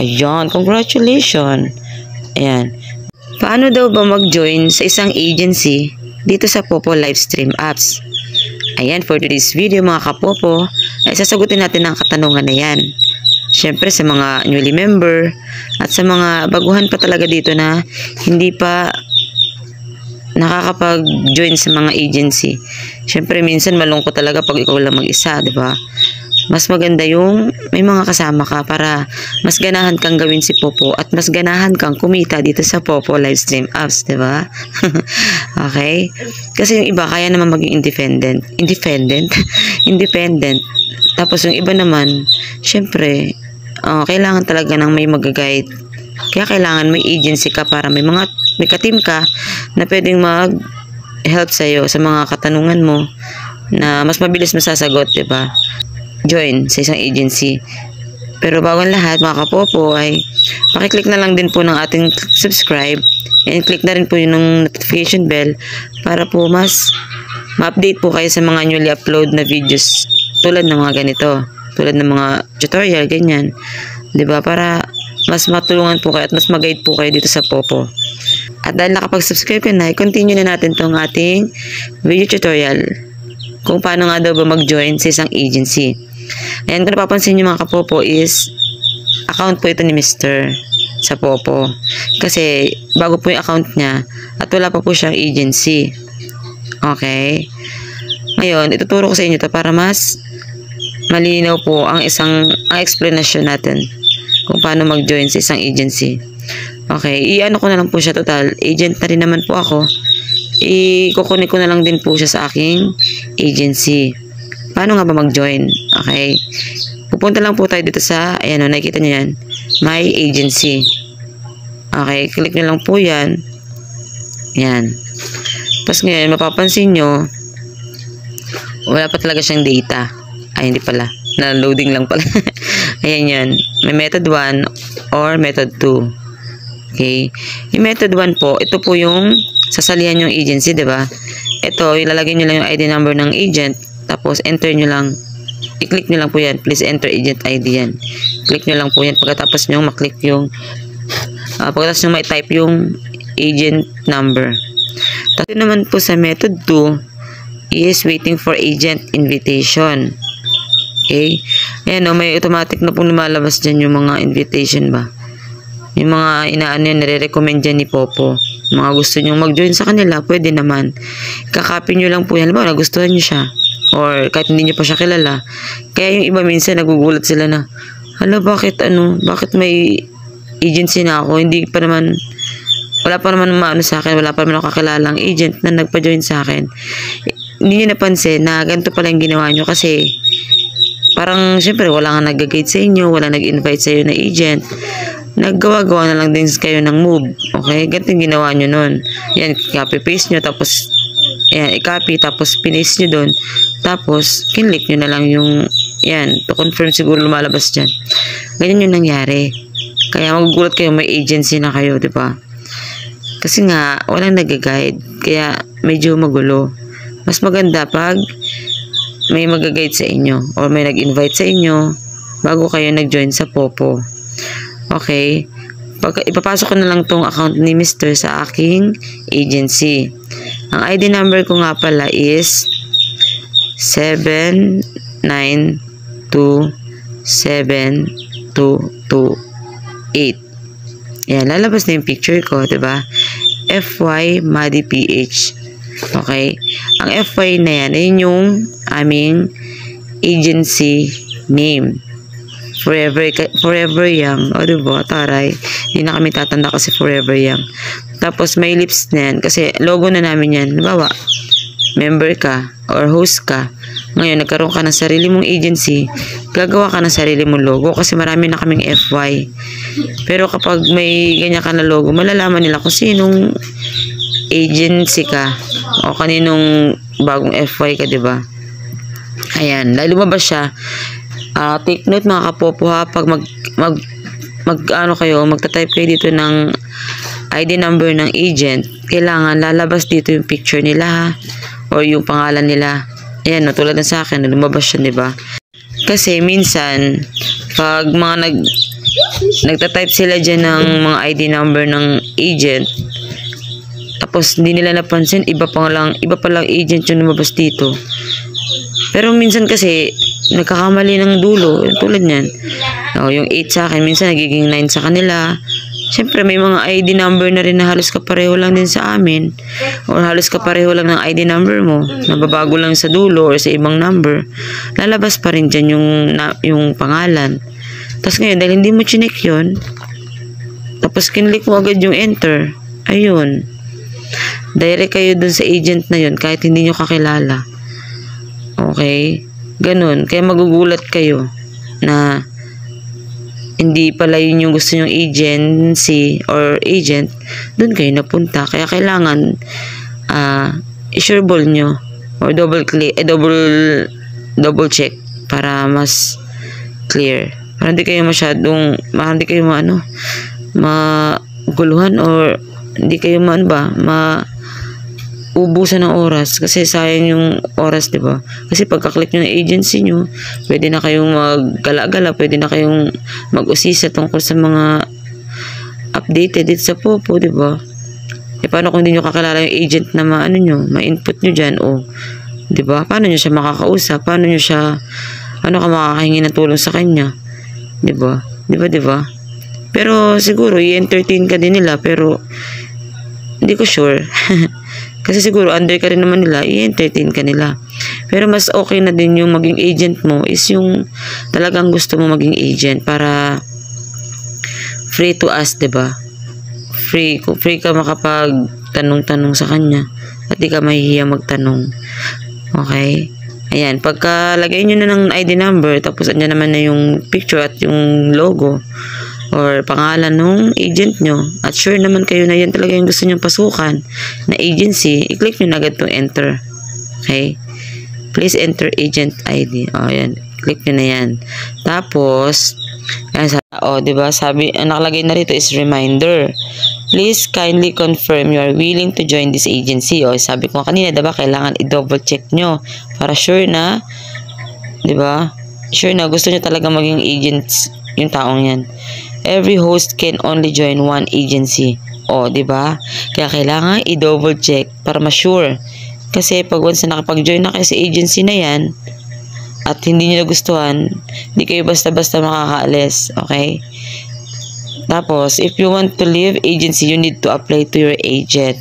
Ayan, congratulations. Ayan. Paano daw ba mag-join sa isang agency dito sa Popo Livestream apps? Ayan, for today's video mga kapopo, ay sasagutin natin ang katanungan na yan. Siyempre sa mga newly member at sa mga baguhan pa talaga dito na hindi pa nakakapag-join sa mga agency. Siyempre minsan malungkot talaga pag ikaw lang mag-isa, di ba? Mas maganda yung may mga kasama ka para mas ganahan kang gawin si Popo at mas ganahan kang kumita dito sa Popo Livestream apps, di ba? Okay? Kasi yung iba kaya naman maging independent. Tapos yung iba naman, syempre, kailangan talaga ng may mag-guide. Kaya kailangan may agency ka para may ka-team ka na pwedeng mag-help sa'yo sa mga katanungan mo na mas mabilis masasagot, di ba? Join sa isang agency. Pero bago ang lahat mga kapopo ay pakiclick na lang din po ng ating subscribe and click na rin po yung notification bell para po mas ma-update po kayo sa mga newly upload na videos tulad ng mga ganito, tulad ng mga tutorial, ganyan, diba? Para mas matulungan po kayo at mas mag-guide po kayo dito sa Popo. At dahil nakapag-subscribe ka na, i-continue na natin tong ating video tutorial kung paano nga daw ba mag-join sa isang agency. Ayan, kung napapansin nyo mga kapopo is account po ito ni Mr. sa Popo. Kasi bago po yung account niya at wala pa po siyang agency. Okay? Ngayon, ituturo ko sa inyo ito para mas malinaw po ang explanation natin kung paano mag-join sa isang agency. Okay, i-ano ko na lang po siya, total agent na rin naman po ako. I-kukunin ko na lang din po siya sa aking agency. Paano nga ba mag-join? Okay. Pupunta lang po tayo dito sa, ayan o, nakikita nyo yan, my agency. Okay, click nyo lang po yan. Yan. Tapos ngayon, mapapansin nyo, wala pa talaga siyang data. Ay, hindi pala. Na-loading lang pala. Ayan yan. May method 1 or method 2. Okay. Yung method 1 po, ito po yung sasalihan yung agency, diba? Ito, ilalagay nyo lang yung ID number ng agent. Tapos, enter nyo lang. I-click nyo lang po yan. Please enter agent ID yan. Click nyo lang po yan. Pagkatapos nyo maklik yung pagkatapos nyo ma-type yung agent number. Tapos naman po sa method 2 is waiting for agent invitation. Okay? Ayan o, may automatic na pong lumalabas dyan yung mga invitation ba. Yung mga inaano yan, nare-recommend dyan ni Popo. Mga gusto nyo mag-join sa kanila, pwede naman. Kakopy nyo lang po yan. Halimbawa, nagustuhan nyo siya. Or kahit hindi nyo pa siya kilala. Kaya yung iba minsan nagugulat sila na, hala, bakit may agency na ako? Wala pa naman maano sa akin, wala pa naman ako kakilalang agent na nagpa-join sa akin. Hindi nyo napansin na ganito pala yung ginawa nyo kasi parang syempre wala nga nag-guide sa inyo, wala nag-invite sa iyo na agent. Naggawa-gawa na lang din kayo ng move. Okay? Ganito yung ginawa nyo nun. Yan, copy-paste nyo, tapos ayan, i-copy, tapos pinaste nyo doon. Tapos, kinlik nyo na lang yung, yan, to confirm siguro lumalabas dyan. Ganyan yung nangyari. Kaya magugulat kayo, may agency na kayo, di ba? Kasi nga, walang nag-guide. Kaya, medyo magulo. Mas maganda pag may mag-guide sa inyo or may nag-invite sa inyo bago kayo nag-join sa Popo. Okay? Ipapasok ko na lang tong account ni Mr. sa aking agency. Ang ID number ko nga pala is 7927228. Yan, lalabas na yung picture ko, diba? FY Madi PH. Okay? Ang FY na yan, ayun yung aming agency name. Forever Young. O, diba? Taray. Hindi na kami tatanda kasi Forever Young. Tapos, may lips na yan. Kasi, logo na namin yan. Halimbawa, member ka or host ka. Ngayon, nagkaroon ka ng sarili mong agency. Gagawa ka ng sarili mong logo kasi marami na kaming FY. Pero kapag may ganyan ka na logo, malalaman nila kung sinong agency ka o kaninong bagong FY ka, diba? Ayan. Dahil lumabas siya, take note mga kapopo ha, pag magta-type kayo dito ng ID number ng agent, kailangan lalabas dito yung picture nila ha, or yung pangalan nila. Ayan, no, tulad na sa akin, lumabas siya, diba? Kasi minsan, pag mga nagtatype sila dyan ng mga ID number ng agent. Tapos hindi nila napansin, iba pa lang agent yung lumabas dito. Pero minsan kasi nagkakamali ng dulo, tulad niyan. Yung 8 sa akin, minsan nagiging 9 sa kanila. Siyempre may mga ID number na rin na halos kapareho lang din sa amin. Or halos kapareho lang ng ID number mo. Nababago lang sa dulo or sa ibang number. Lalabas pa rin dyan yung pangalan. Tapos ngayon, dahil hindi mo chinek yun, tapos kinlik mo agad yung enter. Ayun. Direct kayo dun sa agent na yun kahit hindi nyo kakilala. Okay? Ganun. Kaya magugulat kayo na hindi pala yun yung gusto nyong agency or agent, dun kayo napunta. Kaya kailangan i-sure ball nyo or double check para mas clear. Para hindi kayo maguluhan or hindi kayo ubusan ng oras kasi sayang yung oras, di ba? Kasi pagka-click nyo ng agency nyo, pwede na kayong maggala-gala, pwede na kayong mag-usisa tungkol sa mga updated dito sa Popo, di ba? Paano kung hindi nyo kakilala yung agent na ma-input nyo dyan, di ba? Paano nyo siya makakausap? Paano ka makakahingi ng tulong sa kanya? Di ba? Di ba? Pero siguro i-entertain ka din nila, pero hindi ko sure. Kasi siguro under ka rin naman nila, i-entertain ka nila. Pero mas okay na din yung maging agent mo is yung talagang gusto mo maging agent para free to ask, diba? Free ka makapag-tanong-tanong sa kanya at di ka mahihiya magtanong. Okay? Ayan, pagkalagay nyo na ng ID number, tapos andyan naman na yung picture at yung logo or pangalan ng agent nyo, at sure naman kayo na yan talaga yung gusto nyong pasukan na agency, i-click nyo na agad itong enter. Okay? Please enter agent ID. Ayan. Click nyo na yan. Tapos, diba, sabi, nakalagay na rito is reminder. Please kindly confirm you are willing to join this agency. Sabi ko kanina, diba, kailangan i-double check nyo para sure na, diba, sure na gusto nyo talaga maging agents yung taong yan. Every host can only join one agency. Diba? Kaya kailangan i-double check para ma-sure. Kasi pag once na nakapag-join na kayo sa agency na yan at hindi nyo nagustuhan, hindi kayo basta-basta makakaalis. Okay? Tapos, if you want to leave agency, you need to apply to your agent.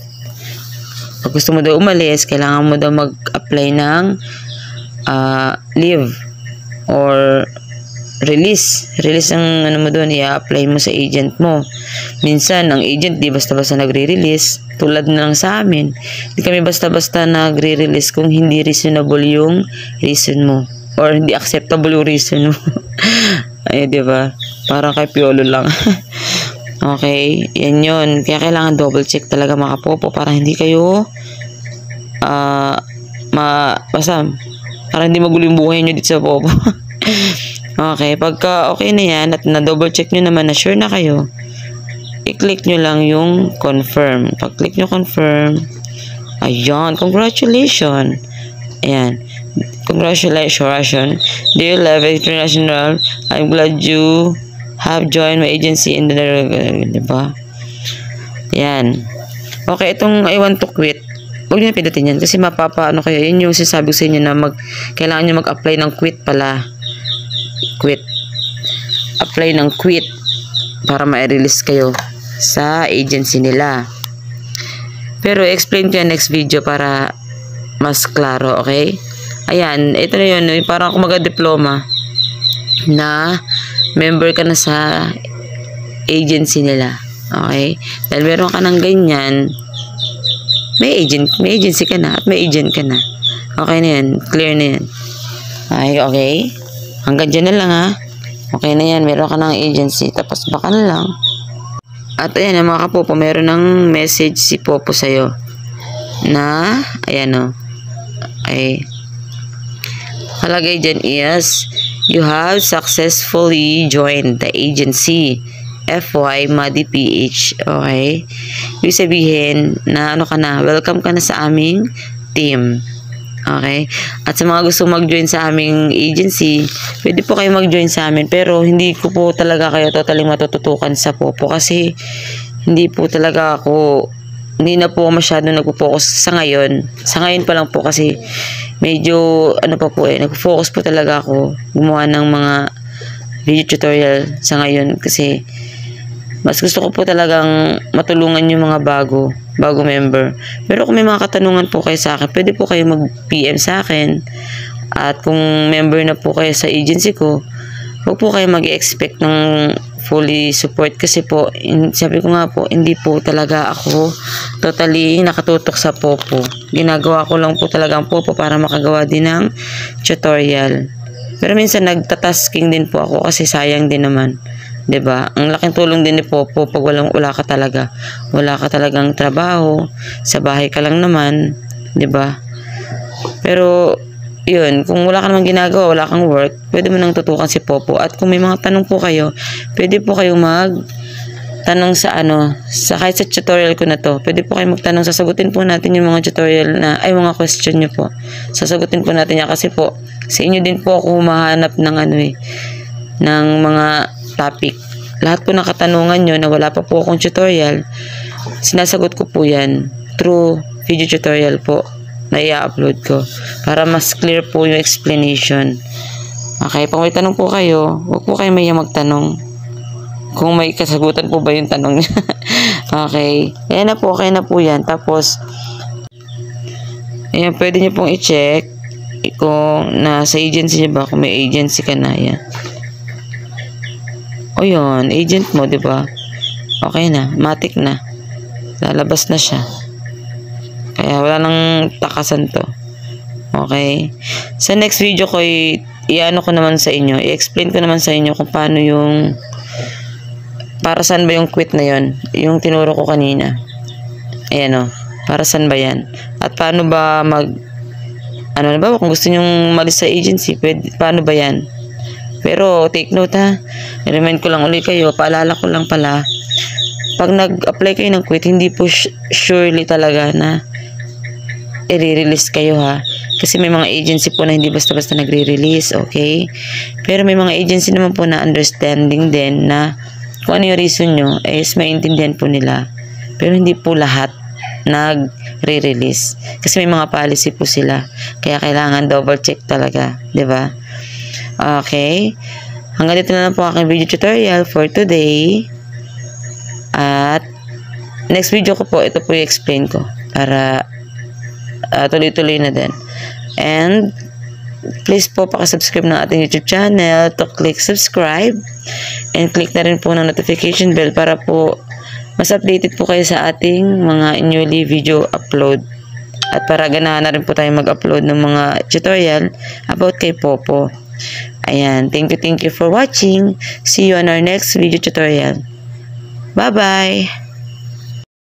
Pag gusto mo daw umalis, kailangan mo daw mag-apply ng leave or release ang mo doon, i-apply mo sa agent mo. Minsan ang agent di basta-basta nagre-release, tulad na lang sa amin, hindi kami basta-basta nagre-release kung hindi reasonable yung reason mo or hindi acceptable yung reason mo. Ay, di ba? Parang kay Piolo lang. Okay, yan yun. Kaya kailangan double check talaga mga Popo para hindi kayo basta para hindi magulo yung buhay nyo dito sa Popo. Okay, pagka okay na yan at na-double check nyo naman na sure na kayo, i-click nyo lang yung confirm. Pag-click nyo confirm, ayan, congratulations. Ayan, congratulations. Dear Love International, I'm glad you have joined my agency in the, diba? Ayan. Okay, itong I want to quit, huwag nyo na pindutin yan kasi mapapaano kayo. Yun yung sinasabi sa inyo na kailangan nyo mag-apply ng quit pala. Quit. Apply ng quit para ma-release kayo sa agency nila. Pero explain ko yan next video para mas klaro, okay? Ayan, ito na yun. Parang ako mag-diploma na member ka na sa agency nila. Okay? Dahil meron ka ng ganyan, may agency ka na at may agent ka na. Okay na yan. Clear na yan. Okay? Hanggang dyan na lang ha. Okay na yan. Meron ka ng agency. Tapos baka na lang. At ayan mga kapopo. Meron ng message si Popo sa'yo. Na, ayan o. Okay. Kalagay dyan is, you have successfully joined the agency. FY Madi PH. Okay. Ibig sabihin na welcome ka na sa aming team. Okay? At sa mga gusto mag-join sa aming agency, pwede po kayo mag-join sa amin. Pero hindi ko po talaga kayo totally matututukan sa Popo kasi hindi po talaga ako, hindi na po masyado nagpo-focus sa ngayon. Sa ngayon pa lang po kasi medyo ano pa po nagpo-focus po talaga ako gumawa ng mga video tutorial sa ngayon kasi mas gusto ko po talagang matulungan yung mga bago member. Pero kung may mga katanungan po kayo sa akin, pwede po kayo mag-PM sa akin. At kung member na po kayo sa agency ko, huwag po kayo mag-expect ng fully support kasi po, sabi ko nga po, hindi po talaga ako totally nakatutok sa Popo. Ginagawa ko lang po talaga ang Popo para makagawa din ng tutorial. Pero minsan nagtatasking din po ako kasi sayang din naman. 'Di ba? Ang laking tulong din ni Popo pag wala ka talaga. Wala ka talagang trabaho, sa bahay ka lang naman, 'di ba? Pero 'yun, kung wala ka namang ginagawa, wala kang work, pwede mo nang tutukan si Popo. At kung may mga tanong po kayo, pwede po kayong tanong sa kahit sa tutorial ko na to. Pwede po kayong magtanong, sasagutin po natin yung mga tutorial mga question nyo po. Sasagutin po natin yan kasi po sa inyo din po ako humahanap ng ng mga topic. Lahat po ng katanungan nyo na wala pa po akong tutorial, sinasagot ko po yan through video tutorial po na i-upload ko para mas clear po yung explanation. Okay, pag may tanong po kayo, huwag po kayo mayang magtanong kung may kasagutan po ba yung tanong niya. Okay, ayan na po, okay na po yan. Tapos ayan, pwede nyo pong i-check kung nasa agency nyo ba, kung may agency ka na. Yan, o yun, agent mo, diba? Okay na, matik na. Lalabas na siya. Kaya wala nang takasan to. Okay? Sa next video ko, i-ano ko naman sa inyo, i-explain ko naman sa inyo kung paano yung, para saan ba yung quit na yun, yung tinuro ko kanina. Ayan o, para saan ba yan? At paano ba kung gusto nyong malis sa agency, paano ba yan? Pero take note ha, i-remind ko lang ulit kayo, paalala ko lang pala, pag nag-apply kayo ng quit, hindi po surely talaga na i-release kayo ha. Kasi may mga agency po na hindi basta-basta nagre-release, okay? Pero may mga agency naman po na understanding din na kung ano yung reason nyo, is maintindihan po nila. Pero hindi po lahat nagre-release. Kasi may mga policy po sila. Kaya kailangan double check talaga, 'di ba? Okay. Hanggang dito na lang po aking video tutorial for today. At next video ko po, ito po i-explain ko para tuloy-tuloy na din. And please po pakisubscribe ng ating YouTube channel, to click subscribe and click na rin po ng notification bell para po mas updated po kayo sa ating mga newly video upload. At para ganahan na rin po tayo mag-upload ng mga tutorial about kay Popo. Ayan, thank you for watching. See you on our next video tutorial. Bye-bye!